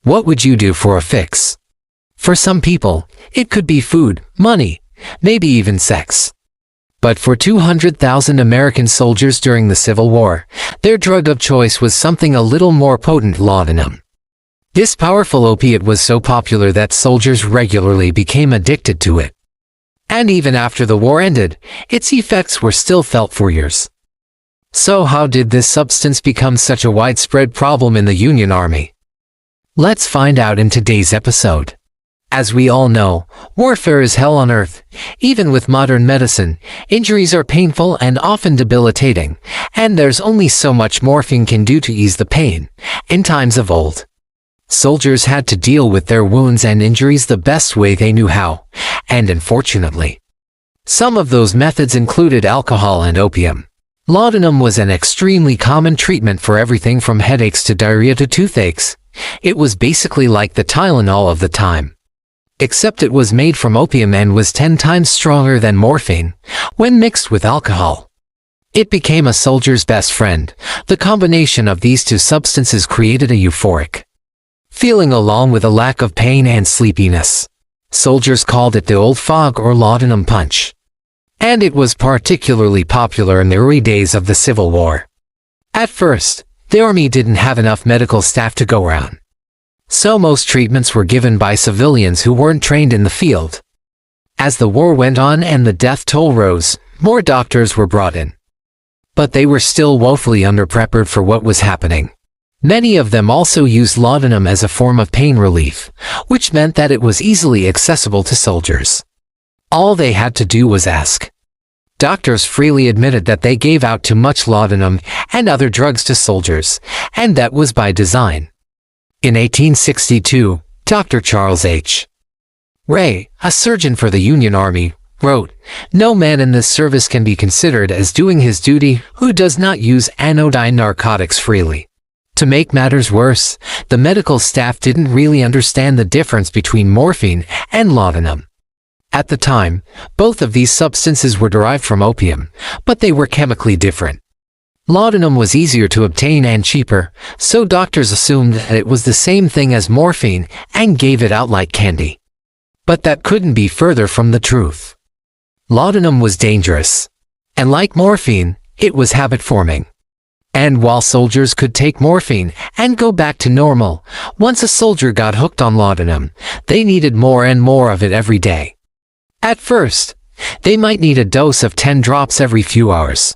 What would you do for a fix? For some people, it could be food, money, maybe even sex. But for 200,000 American soldiers during the Civil War, their drug of choice was something a little more potent: laudanum. This powerful opiate was so popular that soldiers regularly became addicted to it. And even after the war ended, its effects were still felt for years. So how did this substance become such a widespread problem in the Union Army? Let's find out in today's episode. As we all know, warfare is hell on earth. Even with modern medicine, injuries are painful and often debilitating, and there's only so much morphine can do to ease the pain. In times of old, soldiers had to deal with their wounds and injuries the best way they knew how, and unfortunately, some of those methods included alcohol and opium. Laudanum was an extremely common treatment for everything from headaches to diarrhea to toothaches. It was basically like the Tylenol of the time. Except it was made from opium and was 10 times stronger than morphine when mixed with alcohol. It became a soldier's best friend. The combination of these two substances created a euphoric feeling along with a lack of pain and sleepiness. Soldiers called it the old fog or laudanum punch. And it was particularly popular in the early days of the Civil War. At first, the Army didn't have enough medical staff to go around. So most treatments were given by civilians who weren't trained in the field. As the war went on and the death toll rose, more doctors were brought in. But they were still woefully underprepared for what was happening. Many of them also used laudanum as a form of pain relief, which meant that it was easily accessible to soldiers. All they had to do was ask. Doctors freely admitted that they gave out too much laudanum and other drugs to soldiers, and that was by design. In 1862, Dr. Charles H. Ray, a surgeon for the Union Army, wrote, "No man in this service can be considered as doing his duty who does not use anodyne narcotics freely." To make matters worse, the medical staff didn't really understand the difference between morphine and laudanum. At the time, both of these substances were derived from opium, but they were chemically different. Laudanum was easier to obtain and cheaper, so doctors assumed that it was the same thing as morphine and gave it out like candy. But that couldn't be further from the truth. Laudanum was dangerous. And like morphine, it was habit-forming. And while soldiers could take morphine and go back to normal, once a soldier got hooked on laudanum, they needed more and more of it every day. At first, they might need a dose of 10 drops every few hours.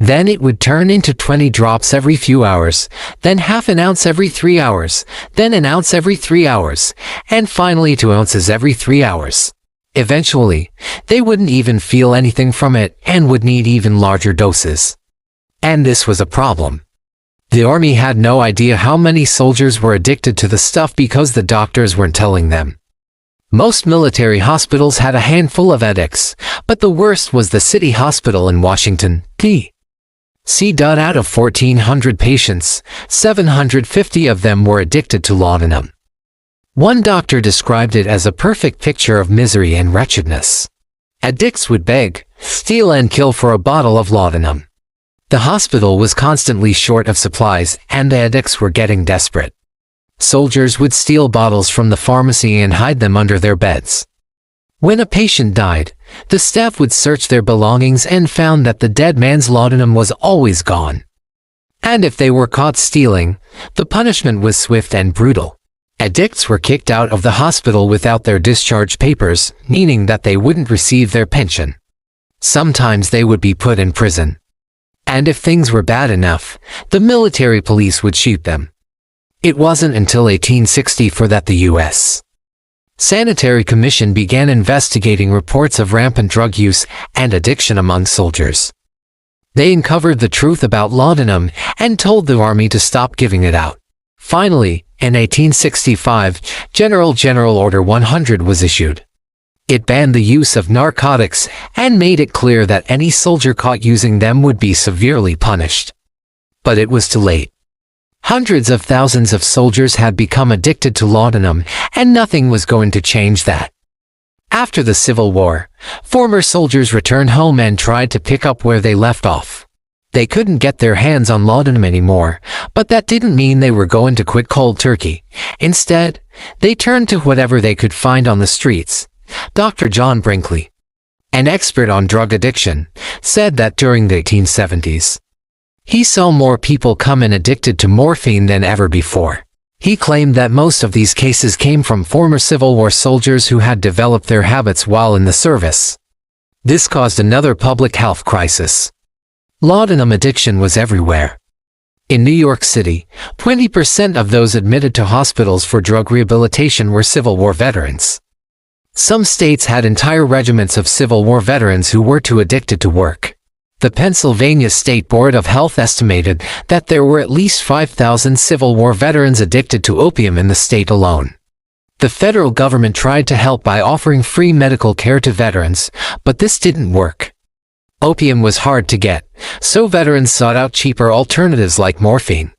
Then it would turn into 20 drops every few hours, then half an ounce every 3 hours, then an ounce every 3 hours, and finally 2 ounces every 3 hours. Eventually, they wouldn't even feel anything from it and would need even larger doses. And this was a problem. The Army had no idea how many soldiers were addicted to the stuff because the doctors weren't telling them. Most military hospitals had a handful of addicts, but the worst was the City Hospital in Washington, D.C. Out of 1,400 patients, 750 of them were addicted to laudanum. One doctor described it as a perfect picture of misery and wretchedness. Addicts would beg, steal and kill for a bottle of laudanum. The hospital was constantly short of supplies and the addicts were getting desperate. Soldiers would steal bottles from the pharmacy and hide them under their beds. When a patient died, the staff would search their belongings and found that the dead man's laudanum was always gone. And if they were caught stealing, the punishment was swift and brutal. Addicts were kicked out of the hospital without their discharge papers, meaning that they wouldn't receive their pension. Sometimes they would be put in prison. And if things were bad enough, the military police would shoot them. It wasn't until 1864 that the U.S. Sanitary Commission began investigating reports of rampant drug use and addiction among soldiers. They uncovered the truth about laudanum and told the Army to stop giving it out. Finally, in 1865, General Order 100 was issued. It banned the use of narcotics and made it clear that any soldier caught using them would be severely punished. But it was too late. Hundreds of thousands of soldiers had become addicted to laudanum, and nothing was going to change that. After the Civil War, former soldiers returned home and tried to pick up where they left off. They couldn't get their hands on laudanum anymore, but that didn't mean they were going to quit cold turkey. Instead, they turned to whatever they could find on the streets. Dr. John Brinkley, an expert on drug addiction, said that during the 1870s, he saw more people come in addicted to morphine than ever before. He claimed that most of these cases came from former Civil War soldiers who had developed their habits while in the service. This caused another public health crisis. Laudanum addiction was everywhere. In New York City, 20% of those admitted to hospitals for drug rehabilitation were Civil War veterans. Some states had entire regiments of Civil War veterans who were too addicted to work. The Pennsylvania State Board of Health estimated that there were at least 5,000 Civil War veterans addicted to opium in the state alone. The federal government tried to help by offering free medical care to veterans, but this didn't work. Opium was hard to get, so veterans sought out cheaper alternatives like morphine.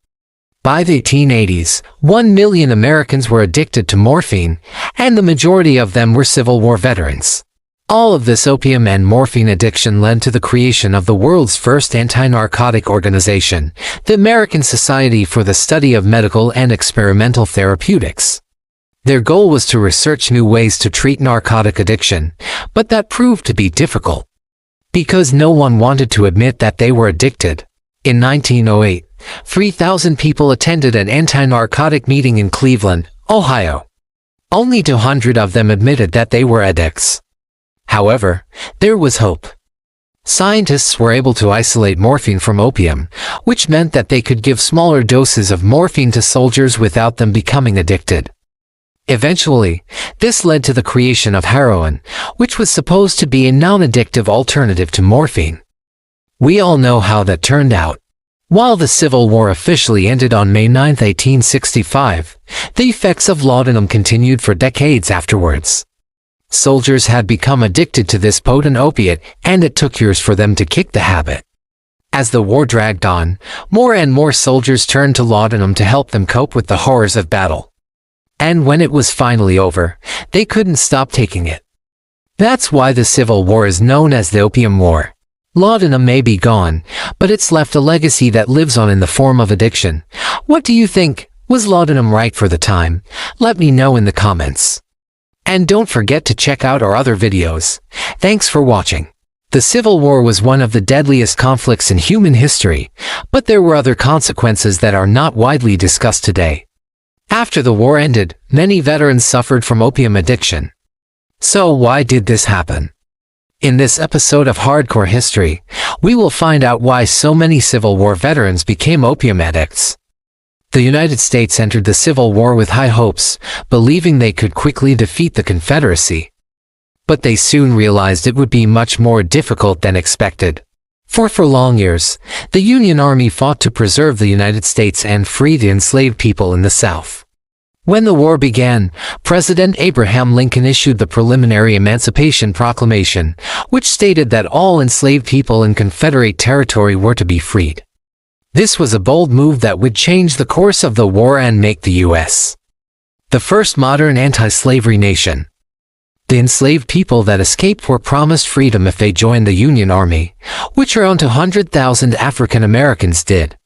By the 1880s, 1 million Americans were addicted to morphine, and the majority of them were Civil War veterans. All of this opium and morphine addiction led to the creation of the world's first anti-narcotic organization, the American Society for the Study of Medical and Experimental Therapeutics. Their goal was to research new ways to treat narcotic addiction, but that proved to be difficult, because no one wanted to admit that they were addicted. In 1908, 3,000 people attended an anti-narcotic meeting in Cleveland, Ohio. Only 200 of them admitted that they were addicts. However, there was hope. Scientists were able to isolate morphine from opium, which meant that they could give smaller doses of morphine to soldiers without them becoming addicted. Eventually, this led to the creation of heroin, which was supposed to be a non-addictive alternative to morphine. We all know how that turned out. While the Civil War officially ended on May 9, 1865, the effects of laudanum continued for decades afterwards. Soldiers had become addicted to this potent opiate, and it took years for them to kick the habit. As the war dragged on, more and more soldiers turned to laudanum to help them cope with the horrors of battle. And when it was finally over, they couldn't stop taking it. That's why the Civil War is known as the Opium War. Laudanum may be gone, but it's left a legacy that lives on in the form of addiction. What do you think? Was laudanum right for the time? Let me know in the comments. And don't forget to check out our other videos. Thanks for watching. The Civil War was one of the deadliest conflicts in human history, but there were other consequences that are not widely discussed today. After the war ended, many veterans suffered from opium addiction. So why did this happen? In this episode of Hardcore History, we will find out why so many Civil War veterans became opium addicts. The United States entered the Civil War with high hopes, believing they could quickly defeat the Confederacy. But they soon realized it would be much more difficult than expected. For long years, the Union Army fought to preserve the United States and free the enslaved people in the South. When the war began, President Abraham Lincoln issued the Preliminary Emancipation Proclamation, which stated that all enslaved people in Confederate territory were to be freed. This was a bold move that would change the course of the war and make the U.S. the first modern anti-slavery nation. The enslaved people that escaped were promised freedom if they joined the Union Army, which around 200,000 African Americans did.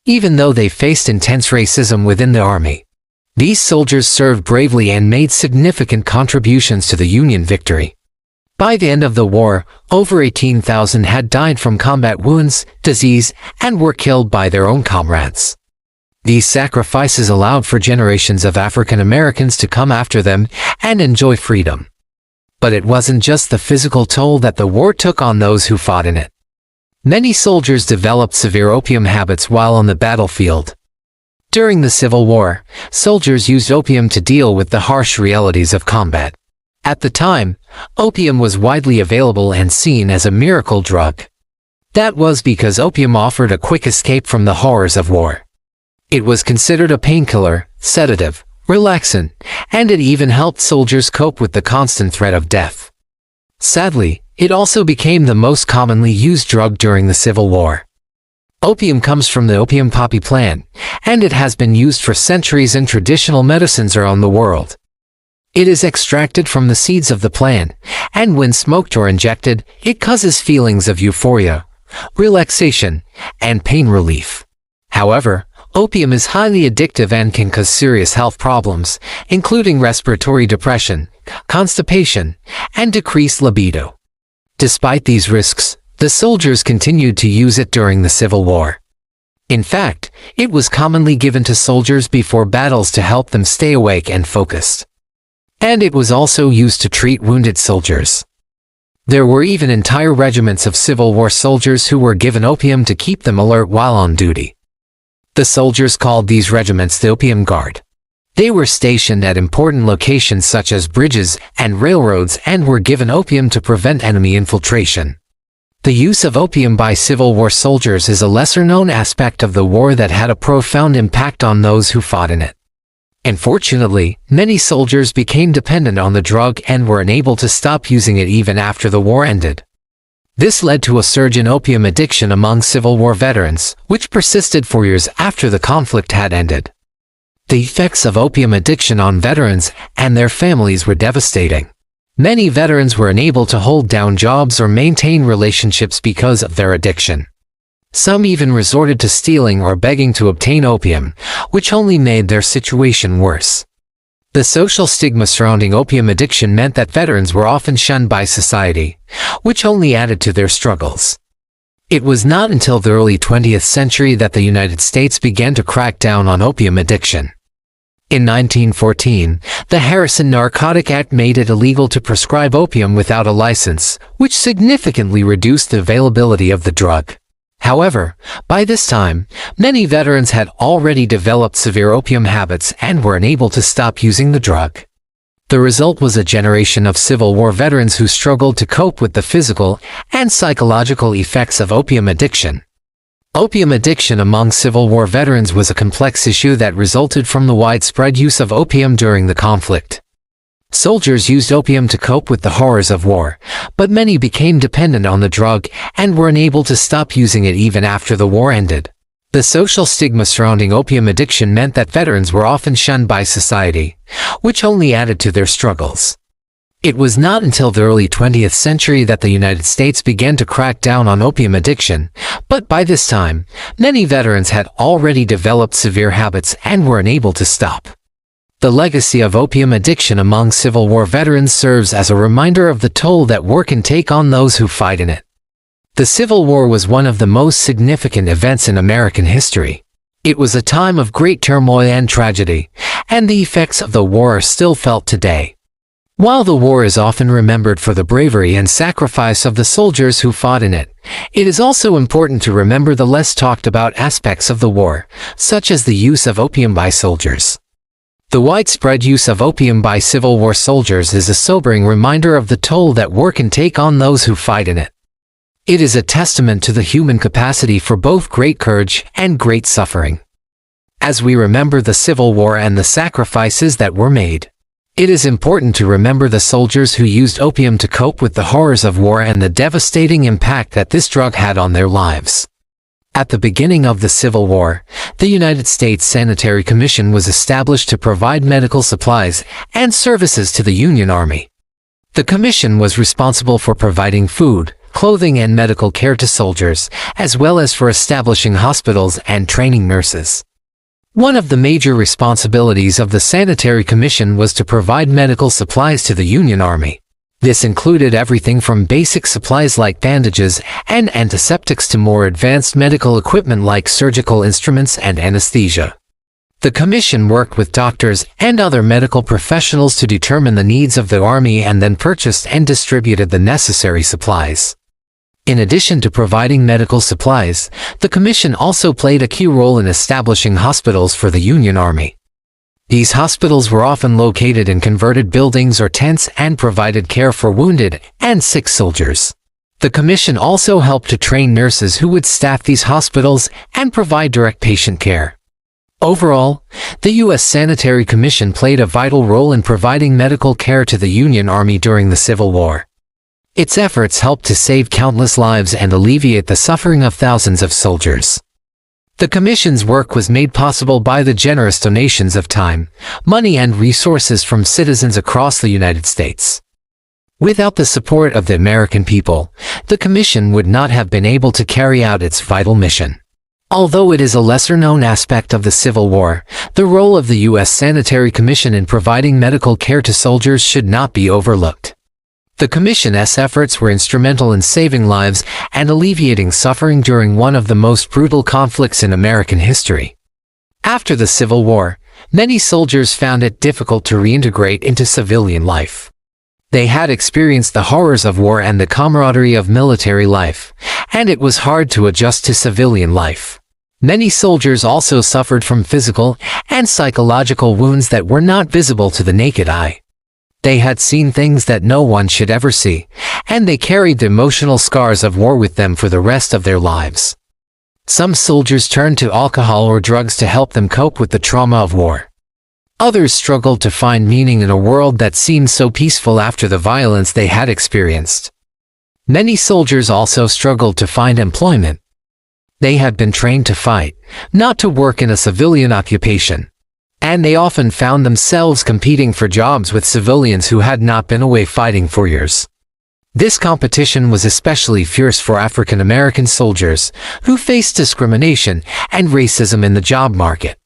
Even though they faced intense racism within the Army, these soldiers served bravely and made significant contributions to the Union victory. By the end of the war, over 18,000 had died from combat wounds, disease, and were killed by their own comrades. These sacrifices allowed for generations of African Americans to come after them and enjoy freedom. But it wasn't just the physical toll that the war took on those who fought in it. Many soldiers developed severe opium habits while on the battlefield. During the Civil War, soldiers used opium to deal with the harsh realities of combat. At the time, opium was widely available and seen as a miracle drug. That was because opium offered a quick escape from the horrors of war. It was considered a painkiller, sedative, relaxant, and it even helped soldiers cope with the constant threat of death. Sadly, it also became the most commonly used drug during the Civil War. Opium comes from the opium poppy plant, and it has been used for centuries in traditional medicines around the world. It is extracted from the seeds of the plant, and when smoked or injected, it causes feelings of euphoria, relaxation, and pain relief. However, opium is highly addictive and can cause serious health problems, including respiratory depression, constipation, and decreased libido. Despite these risks, the soldiers continued to use it during the Civil War. In fact, it was commonly given to soldiers before battles to help them stay awake and focused. And it was also used to treat wounded soldiers. There were even entire regiments of Civil War soldiers who were given opium to keep them alert while on duty. The soldiers called these regiments the Opium Guard. They were stationed at important locations such as bridges and railroads and were given opium to prevent enemy infiltration. The use of opium by Civil War soldiers is a lesser-known aspect of the war that had a profound impact on those who fought in it. Unfortunately, many soldiers became dependent on the drug and were unable to stop using it even after the war ended. This led to a surge in opium addiction among Civil War veterans, which persisted for years after the conflict had ended. The effects of opium addiction on veterans and their families were devastating. Many veterans were unable to hold down jobs or maintain relationships because of their addiction. Some even resorted to stealing or begging to obtain opium, which only made their situation worse. The social stigma surrounding opium addiction meant that veterans were often shunned by society, which only added to their struggles. It was not until the early 20th century that the United States began to crack down on opium addiction. In 1914, the Harrison Narcotic Act made it illegal to prescribe opium without a license, which significantly reduced the availability of the drug. However, by this time, many veterans had already developed severe opium habits and were unable to stop using the drug. The result was a generation of Civil War veterans who struggled to cope with the physical and psychological effects of opium addiction. Opium addiction among Civil War veterans was a complex issue that resulted from the widespread use of opium during the conflict. Soldiers used opium to cope with the horrors of war, but many became dependent on the drug and were unable to stop using it even after the war ended. The social stigma surrounding opium addiction meant that veterans were often shunned by society, which only added to their struggles. It was not until the early 20th century that the United States began to crack down on opium addiction, but by this time, many veterans had already developed severe habits and were unable to stop. The legacy of opium addiction among Civil War veterans serves as a reminder of the toll that war can take on those who fight in it. The Civil War was one of the most significant events in American history. It was a time of great turmoil and tragedy, and the effects of the war are still felt today. While the war is often remembered for the bravery and sacrifice of the soldiers who fought in it, it is also important to remember the less talked about aspects of the war, such as the use of opium by soldiers. The widespread use of opium by Civil War soldiers is a sobering reminder of the toll that war can take on those who fight in it. It is a testament to the human capacity for both great courage and great suffering. As we remember the Civil War and the sacrifices that were made, it is important to remember the soldiers who used opium to cope with the horrors of war and the devastating impact that this drug had on their lives. At the beginning of the Civil War, the United States Sanitary Commission was established to provide medical supplies and services to the Union Army. The commission was responsible for providing food, clothing, and medical care to soldiers, as well as for establishing hospitals and training nurses. One of the major responsibilities of the Sanitary Commission was to provide medical supplies to the Union Army. This included everything from basic supplies like bandages and antiseptics to more advanced medical equipment like surgical instruments and anesthesia. The commission worked with doctors and other medical professionals to determine the needs of the Army and then purchased and distributed the necessary supplies. In addition to providing medical supplies, the commission also played a key role in establishing hospitals for the Union Army. These hospitals were often located in converted buildings or tents and provided care for wounded and sick soldiers. The commission also helped to train nurses who would staff these hospitals and provide direct patient care. Overall, the U.S. Sanitary Commission played a vital role in providing medical care to the Union Army during the Civil War. Its efforts helped to save countless lives and alleviate the suffering of thousands of soldiers. The Commission's work was made possible by the generous donations of time, money, and resources from citizens across the United States. Without the support of the American people, the Commission would not have been able to carry out its vital mission. Although it is a lesser-known aspect of the Civil War, the role of the U.S. Sanitary Commission in providing medical care to soldiers should not be overlooked. The Commission's efforts were instrumental in saving lives and alleviating suffering during one of the most brutal conflicts in American history. After the Civil War, many soldiers found it difficult to reintegrate into civilian life. They had experienced the horrors of war and the camaraderie of military life, and it was hard to adjust to civilian life. Many soldiers also suffered from physical and psychological wounds that were not visible to the naked eye. They had seen things that no one should ever see, and they carried the emotional scars of war with them for the rest of their lives. Some soldiers turned to alcohol or drugs to help them cope with the trauma of war. Others struggled to find meaning in a world that seemed so peaceful after the violence they had experienced. Many soldiers also struggled to find employment. They had been trained to fight, not to work in a civilian occupation. And they often found themselves competing for jobs with civilians who had not been away fighting for years. This competition was especially fierce for African American soldiers, who faced discrimination and racism in the job market.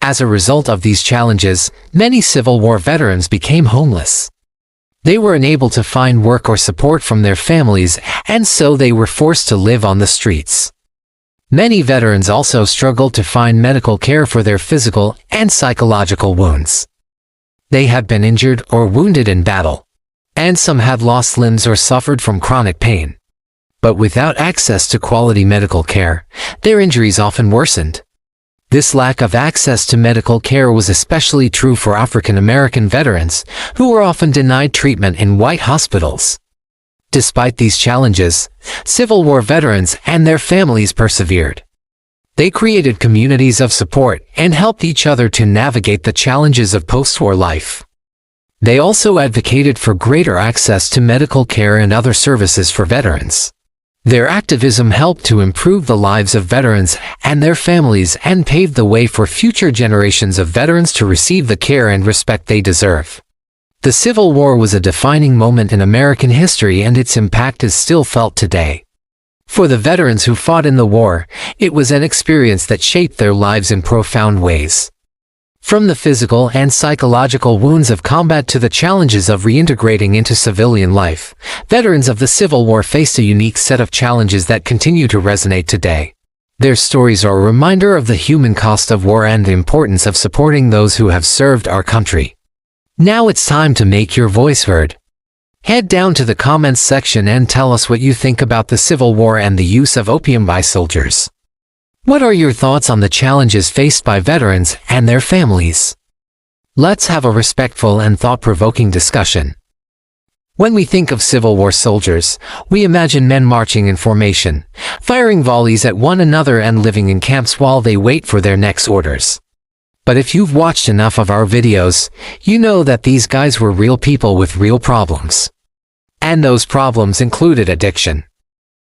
As a result of these challenges, many Civil War veterans became homeless. They were unable to find work or support from their families, and so they were forced to live on the streets. Many veterans also struggled to find medical care for their physical and psychological wounds. They had been injured or wounded in battle, and some had lost limbs or suffered from chronic pain. But without access to quality medical care, their injuries often worsened. This lack of access to medical care was especially true for African American veterans, who were often denied treatment in white hospitals. Despite these challenges, Civil War veterans and their families persevered. They created communities of support and helped each other to navigate the challenges of post-war life. They also advocated for greater access to medical care and other services for veterans. Their activism helped to improve the lives of veterans and their families and paved the way for future generations of veterans to receive the care and respect they deserve. The Civil War was a defining moment in American history, and its impact is still felt today. For the veterans who fought in the war, it was an experience that shaped their lives in profound ways. From the physical and psychological wounds of combat to the challenges of reintegrating into civilian life, veterans of the Civil War faced a unique set of challenges that continue to resonate today. Their stories are a reminder of the human cost of war and the importance of supporting those who have served our country. Now it's time to make your voice heard. Head down to the comments section and tell us what you think about the Civil War and the use of opium by soldiers. What are your thoughts on the challenges faced by veterans and their families? Let's have a respectful and thought-provoking discussion. When we think of Civil War soldiers, we imagine men marching in formation, firing volleys at one another and living in camps while they wait for their next orders. But if you've watched enough of our videos, you know that these guys were real people with real problems. And those problems included addiction.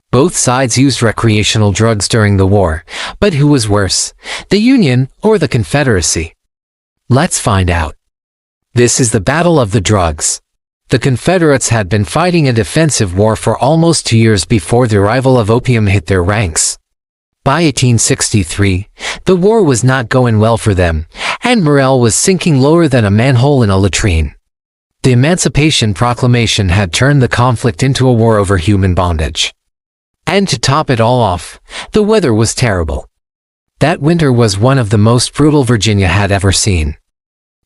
Both sides used recreational drugs during the war, but who was worse, the Union or the Confederacy? Let's find out. This is the battle of the drugs. The Confederates had been fighting a defensive war for almost 2 years before the arrival of opium hit their ranks. By 1863, the war was not going well for them, and morale was sinking lower than a manhole in a latrine. The Emancipation Proclamation had turned the conflict into a war over human bondage. And to top it all off, the weather was terrible. That winter was one of the most brutal Virginia had ever seen.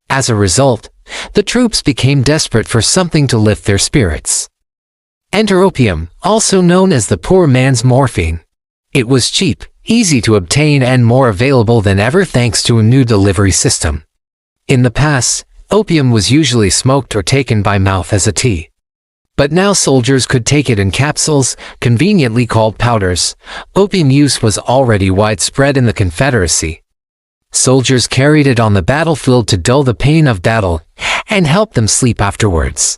As a result, the troops became desperate for something to lift their spirits. Enter opium, also known as the poor man's morphine. It was cheap, easy to obtain, and more available than ever thanks to a new delivery system. In the past, opium was usually smoked or taken by mouth as a tea. But now soldiers could take it in capsules, conveniently called powders. Opium use was already widespread in the Confederacy. Soldiers carried it on the battlefield to dull the pain of battle and help them sleep afterwards.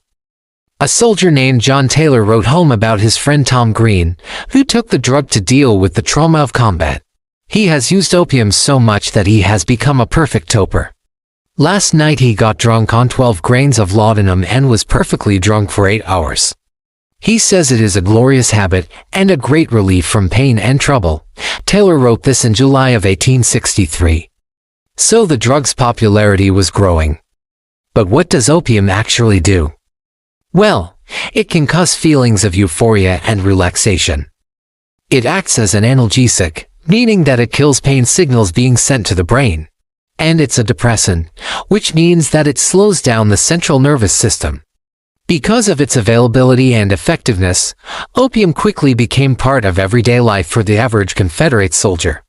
A soldier named John Taylor wrote home about his friend Tom Green, who took the drug to deal with the trauma of combat. He has used opium so much that he has become a perfect toper. Last night he got drunk on 12 grains of laudanum and was perfectly drunk for 8 hours. He says it is a glorious habit and a great relief from pain and trouble. Taylor wrote this in July of 1863. So the drug's popularity was growing. But what does opium actually do? Well, it can cause feelings of euphoria and relaxation. It acts as an analgesic, meaning that it kills pain signals being sent to the brain. And it's a depressant, which means that it slows down the central nervous system. Because of its availability and effectiveness, opium quickly became part of everyday life for the average Confederate soldier.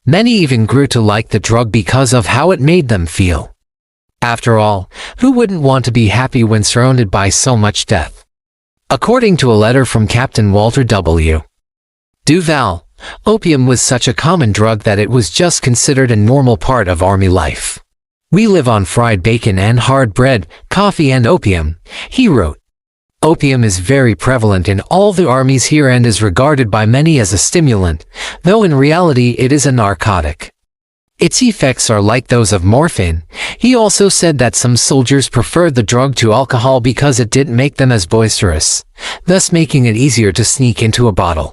Many even grew to like the drug because of how it made them feel. After all, who wouldn't want to be happy when surrounded by so much death? According to a letter from Captain Walter W. Duval, opium was such a common drug that it was just considered a normal part of Army life. "We live on fried bacon and hard bread, coffee and opium," he wrote. Opium is very prevalent in all the armies here and is regarded by many as a stimulant, though in reality it is a narcotic. Its effects are like those of morphine. He also said that some soldiers preferred the drug to alcohol because it didn't make them as boisterous, thus making it easier to sneak into a bottle.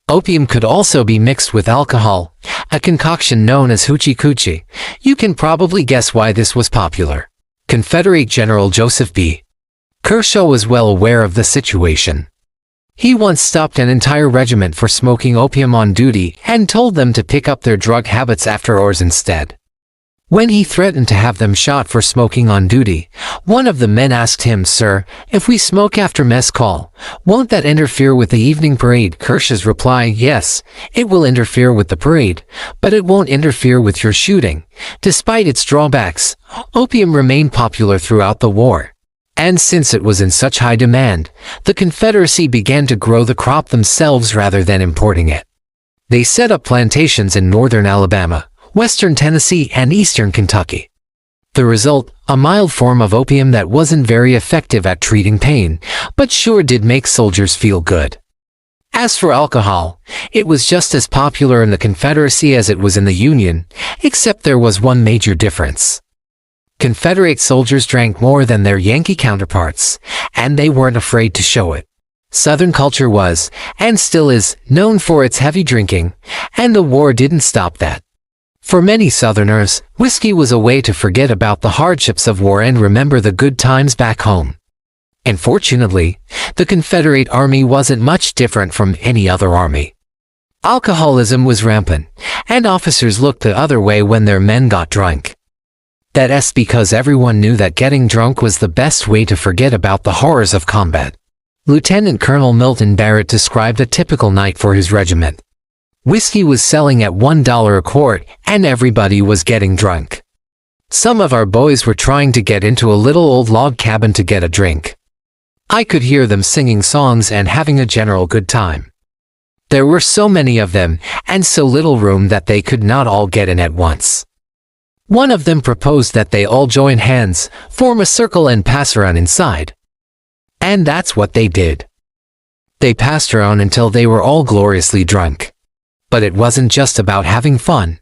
Opium could also be mixed with alcohol, a concoction known as hoochie coochie. You can probably guess why this was popular. Confederate General Joseph B. Kershaw was well aware of the situation. He once stopped an entire regiment for smoking opium on duty and told them to pick up their drug habits after hours instead. When he threatened to have them shot for smoking on duty, one of the men asked him, "Sir, if we smoke after mess call, won't that interfere with the evening parade?" Kershaw's reply, "Yes, it will interfere with the parade, but it won't interfere with your shooting." Despite its drawbacks, opium remained popular throughout the war. And since it was in such high demand, the Confederacy began to grow the crop themselves rather than importing it. They set up plantations in northern Alabama, western Tennessee, and eastern Kentucky. The result, a mild form of opium that wasn't very effective at treating pain, but sure did make soldiers feel good. As for alcohol, it was just as popular in the Confederacy as it was in the Union, except there was one major difference. Confederate soldiers drank more than their Yankee counterparts, and they weren't afraid to show it. Southern culture was, and still is, known for its heavy drinking, and the war didn't stop that. For many Southerners, whiskey was a way to forget about the hardships of war and remember the good times back home. And fortunately, the Confederate Army wasn't much different from any other army. Alcoholism was rampant, and officers looked the other way when their men got drunk. That's because everyone knew that getting drunk was the best way to forget about the horrors of combat. Lieutenant Colonel Milton Barrett described a typical night for his regiment. Whiskey was selling at $1 a quart, and everybody was getting drunk. Some of our boys were trying to get into a little old log cabin to get a drink. I could hear them singing songs and having a general good time. There were so many of them, and so little room that they could not all get in at once. One of them proposed that they all join hands, form a circle and pass around inside. And that's what they did. They passed around until they were all gloriously drunk. But it wasn't just about having fun.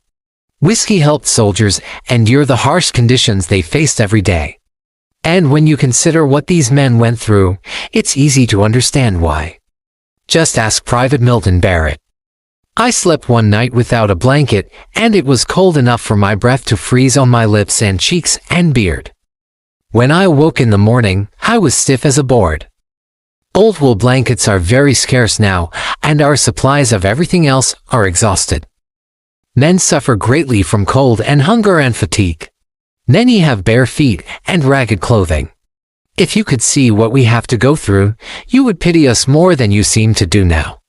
Whiskey helped soldiers endure the harsh conditions they faced every day. And when you consider what these men went through, it's easy to understand why. Just ask Private Milton Barrett. "I slept one night without a blanket, and it was cold enough for my breath to freeze on my lips and cheeks and beard. When I awoke in the morning, I was stiff as a board." Old wool blankets are very scarce now, and our supplies of everything else are exhausted. Men suffer greatly from cold and hunger and fatigue. Many have bare feet and ragged clothing. If you could see what we have to go through, you would pity us more than you seem to do now.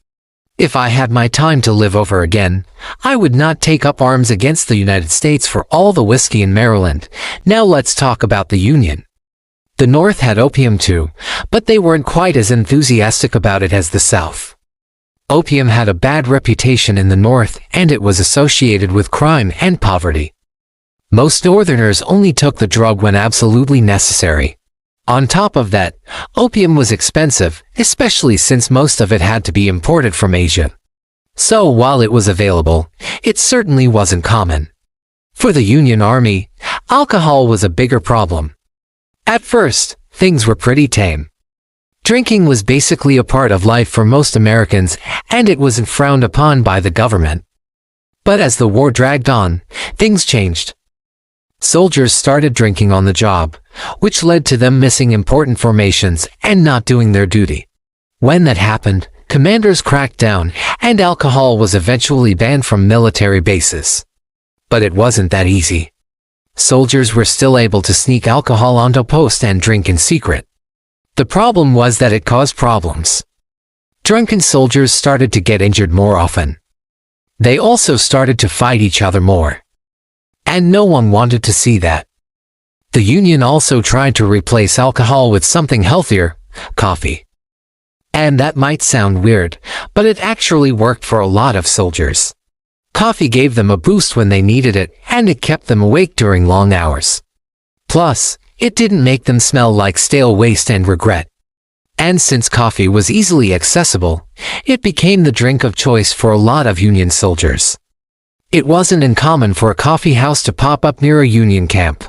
If I had my time to live over again, I would not take up arms against the United States for all the whiskey in Maryland. Now let's talk about the Union. The North had opium too, but they weren't quite as enthusiastic about it as the South. Opium had a bad reputation in the North, and it was associated with crime and poverty. Most Northerners only took the drug when absolutely necessary. On top of that, opium was expensive, especially since most of it had to be imported from Asia. So while it was available, it certainly wasn't common. For the Union Army, alcohol was a bigger problem. At first, things were pretty tame. Drinking was basically a part of life for most Americans, and it wasn't frowned upon by the government. But as the war dragged on, things changed. Soldiers started drinking on the job, which led to them missing important formations and not doing their duty. When that happened, commanders cracked down, and alcohol was eventually banned from military bases. But it wasn't that easy. Soldiers were still able to sneak alcohol onto post and drink in secret. The problem was that it caused problems. Drunken soldiers started to get injured more often. They also started to fight each other more. And no one wanted to see that. The Union also tried to replace alcohol with something healthier, coffee. And that might sound weird, but it actually worked for a lot of soldiers. Coffee gave them a boost when they needed it, and it kept them awake during long hours. Plus, it didn't make them smell like stale waste and regret. And since coffee was easily accessible, it became the drink of choice for a lot of Union soldiers. It wasn't uncommon for a coffee house to pop up near a Union camp.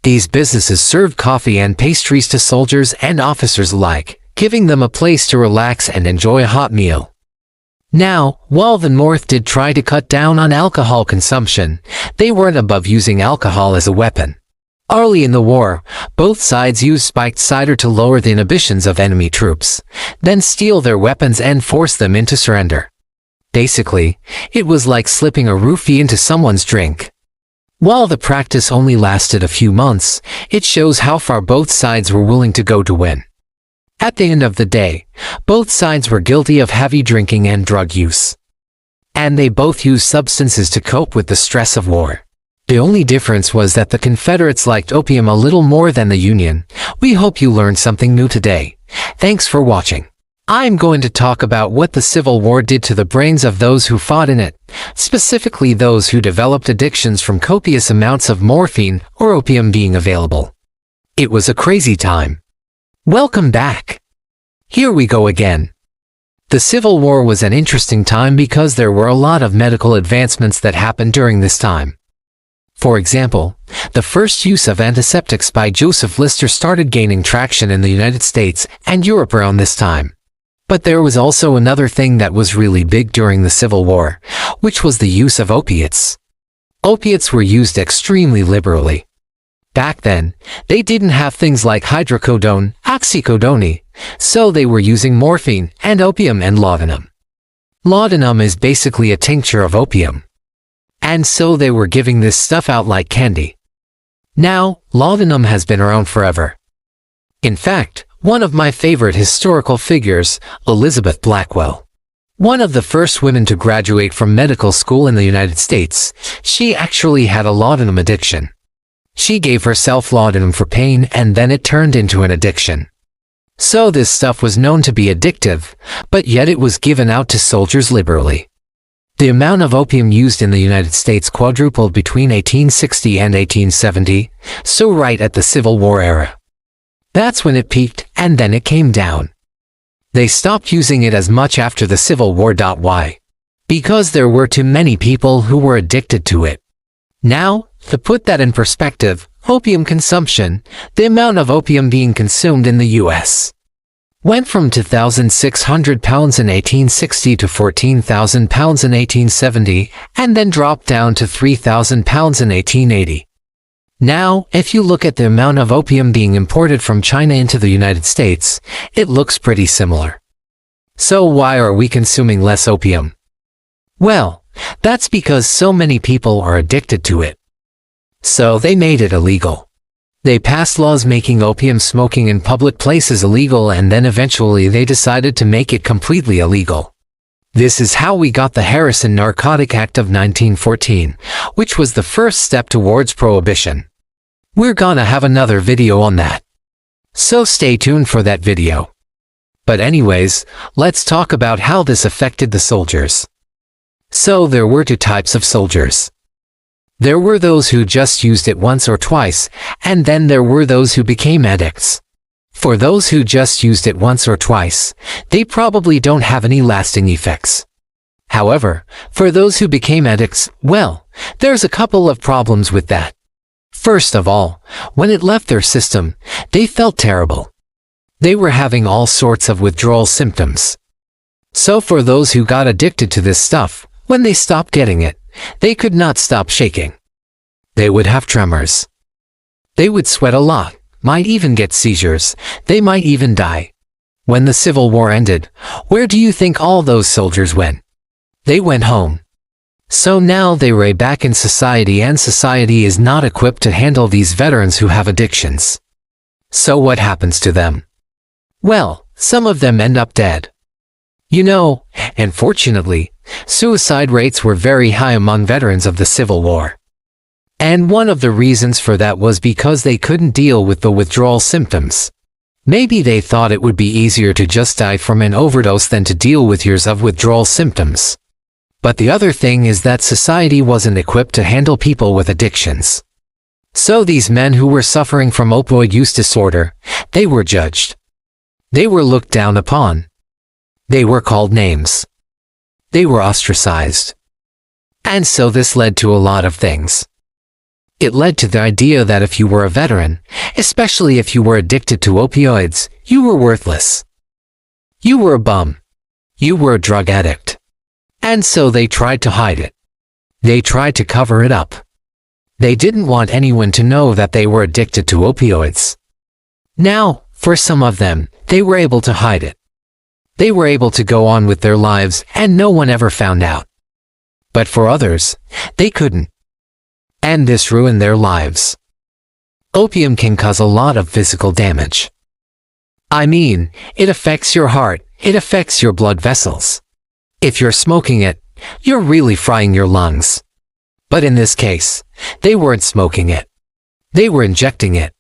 These businesses served coffee and pastries to soldiers and officers alike, giving them a place to relax and enjoy a hot meal. Now, while the North did try to cut down on alcohol consumption, they weren't above using alcohol as a weapon. Early in the war, both sides used spiked cider to lower the inhibitions of enemy troops, then steal their weapons and force them into surrender. Basically, it was like slipping a roofie into someone's drink. While the practice only lasted a few months, it shows how far both sides were willing to go to win. At the end of the day, both sides were guilty of heavy drinking and drug use. And they both used substances to cope with the stress of war. The only difference was that the Confederates liked opium a little more than the Union. We hope you learned something new today. Thanks for watching. I'm going to talk about what the Civil War did to the brains of those who fought in it, specifically those who developed addictions from copious amounts of morphine or opium being available. It was a crazy time. Welcome back. Here we go again. The Civil War was an interesting time because there were a lot of medical advancements that happened during this time. For example, the first use of antiseptics by Joseph Lister started gaining traction in the United States and Europe around this time. But there was also another thing that was really big during the Civil War, which was the use of opiates. Opiates were used extremely liberally. Back then, they didn't have things like hydrocodone, oxycodone, so they were using morphine and opium and laudanum. Laudanum is basically a tincture of opium. And so they were giving this stuff out like candy. Now, laudanum has been around forever. In fact, one of my favorite historical figures, Elizabeth Blackwell. One of the first women to graduate from medical school in the United States, she actually had a laudanum addiction. She gave herself laudanum for pain and then it turned into an addiction. So this stuff was known to be addictive, but yet it was given out to soldiers liberally. The amount of opium used in the United States quadrupled between 1860 and 1870, so right at the Civil War era. That's when it peaked, and then it came down. They stopped using it as much after the Civil War. Why? Because there were too many people who were addicted to it. Now, to put that in perspective, opium consumption, the amount of opium being consumed in the U.S., went from 2,600 pounds in 1860 to 14,000 pounds in 1870, and then dropped down to 3,000 pounds in 1880. Now, if you look at the amount of opium being imported from China into the United States, it looks pretty similar. So why are we consuming less opium? Well, that's because so many people are addicted to it. So they made it illegal. They passed laws making opium smoking in public places illegal, and then eventually they decided to make it completely illegal. This is how we got the Harrison Narcotic Act of 1914, which was the first step towards prohibition. We're gonna have another video on that. So stay tuned for that video. But anyways, let's talk about how this affected the soldiers. So there were two types of soldiers. There were those who just used it once or twice, and then there were those who became addicts. For those who just used it once or twice, they probably don't have any lasting effects. However, for those who became addicts, well, there's a couple of problems with that. First of all, when it left their system, they felt terrible. They were having all sorts of withdrawal symptoms. So for those who got addicted to this stuff, when they stopped getting it, they could not stop shaking. They would have tremors. They would sweat a lot, might even get seizures, they might even die. When the Civil War ended, where do you think all those soldiers went? They went home. So now they were back in society, and society is not equipped to handle these veterans who have addictions. So what happens to them? Well, some of them end up dead. You know, unfortunately, suicide rates were very high among veterans of the Civil War. And one of the reasons for that was because they couldn't deal with the withdrawal symptoms. Maybe they thought it would be easier to just die from an overdose than to deal with years of withdrawal symptoms. But the other thing is that society wasn't equipped to handle people with addictions. So these men who were suffering from opioid use disorder, they were judged. They were looked down upon. They were called names. They were ostracized. And so this led to a lot of things. It led to the idea that if you were a veteran, especially if you were addicted to opioids, you were worthless. You were a bum. You were a drug addict. And so they tried to hide it. They tried to cover it up. They didn't want anyone to know that they were addicted to opioids. Now, for some of them, they were able to hide it. They were able to go on with their lives and no one ever found out. But for others, they couldn't. And this ruined their lives. Opium can cause a lot of physical damage. I mean, it affects your heart, it affects your blood vessels. If you're smoking it, you're really frying your lungs. But in this case, they weren't smoking it. They were injecting it.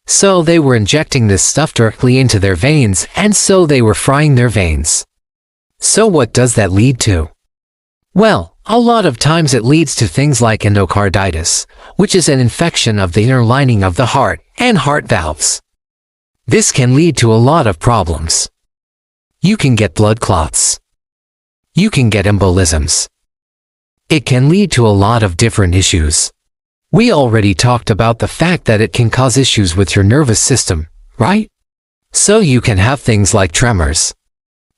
So they were injecting this stuff directly into their veins, and so they were frying their veins. So what does that lead to? Well, a lot of times it leads to things like endocarditis, which is an infection of the inner lining of the heart and heart valves. This can lead to a lot of problems. You can get blood clots. You can get embolisms. It can lead to a lot of different issues. We already talked about the fact that it can cause issues with your nervous system, right? So you can have things like tremors.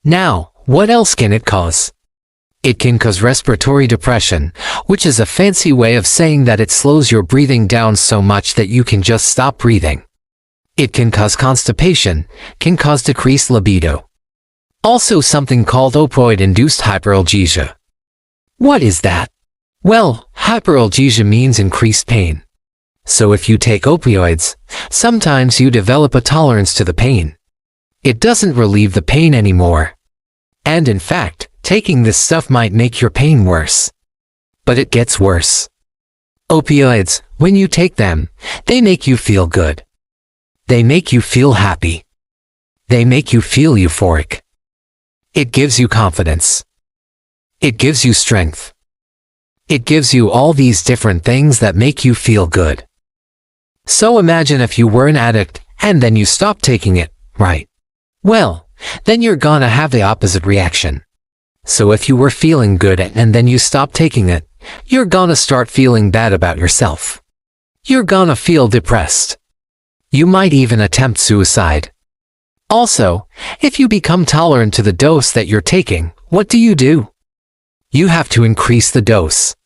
Now, what else can it cause? It can cause respiratory depression, which is a fancy way of saying that it slows your breathing down so much that you can just stop breathing. It can cause constipation, can cause decreased libido. Also something called opioid-induced hyperalgesia. What is that? Well, hyperalgesia means increased pain. So if you take opioids, sometimes you develop a tolerance to the pain. It doesn't relieve the pain anymore. And in fact, taking this stuff might make your pain worse. But it gets worse. Opioids, when you take them, they make you feel good. They make you feel happy. They make you feel euphoric. It gives you confidence. It gives you strength. It gives you all these different things that make you feel good. So imagine if you were an addict, and then you stop taking it, right? Well, then you're gonna have the opposite reaction. So if you were feeling good and then you stop taking it, you're gonna start feeling bad about yourself. You're gonna feel depressed. You might even attempt suicide. Also, if you become tolerant to the dose that you're taking, what do? You have to increase the dose.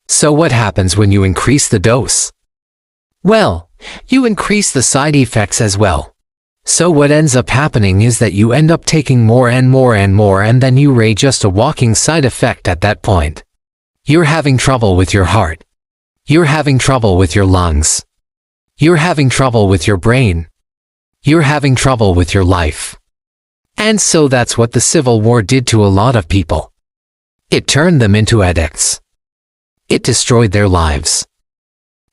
So what happens when you increase the dose? Well, you increase the side effects as well. So what ends up happening is that you end up taking more and more and more, and then you're just a walking side effect at that point. You're having trouble with your heart. You're having trouble with your lungs. You're having trouble with your brain. You're having trouble with your life. And so that's what the Civil War did to a lot of people. It turned them into addicts. It destroyed their lives.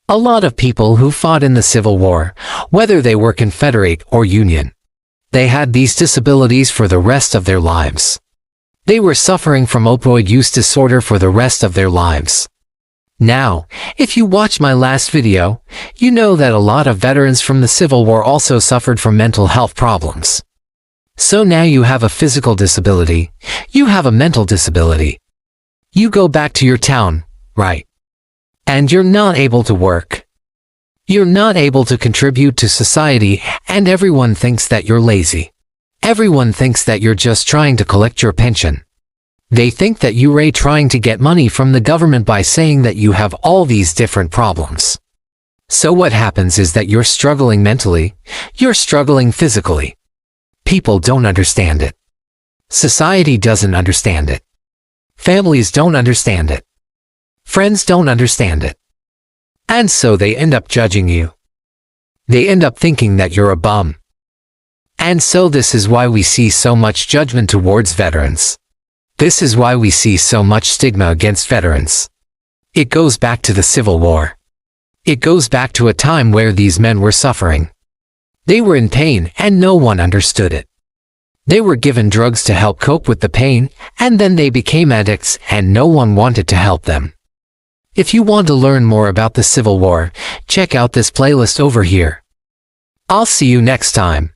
A lot of people who fought in the Civil War, whether they were Confederate or Union, they had these disabilities for the rest of their lives. They were suffering from opioid use disorder for the rest of their lives. Now, if you watch my last video, you know that a lot of veterans from the Civil War also suffered from mental health problems. So now you have a physical disability, you have a mental disability. You go back to your town, right? And you're not able to work. You're not able to contribute to society, and everyone thinks that you're lazy. Everyone thinks that you're just trying to collect your pension. They think that you're trying to get money from the government by saying that you have all these different problems. So what happens is that you're struggling mentally, you're struggling physically. People don't understand it. Society doesn't understand it. Families don't understand it. Friends don't understand it. And so they end up judging you. They end up thinking that you're a bum. And so this is why we see so much judgment towards veterans. This is why we see so much stigma against veterans. It goes back to the Civil War. It goes back to a time where these men were suffering. They were in pain and no one understood it. They were given drugs to help cope with the pain, and then they became addicts and no one wanted to help them. If you want to learn more about the Civil War, check out this playlist over here. I'll see you next time.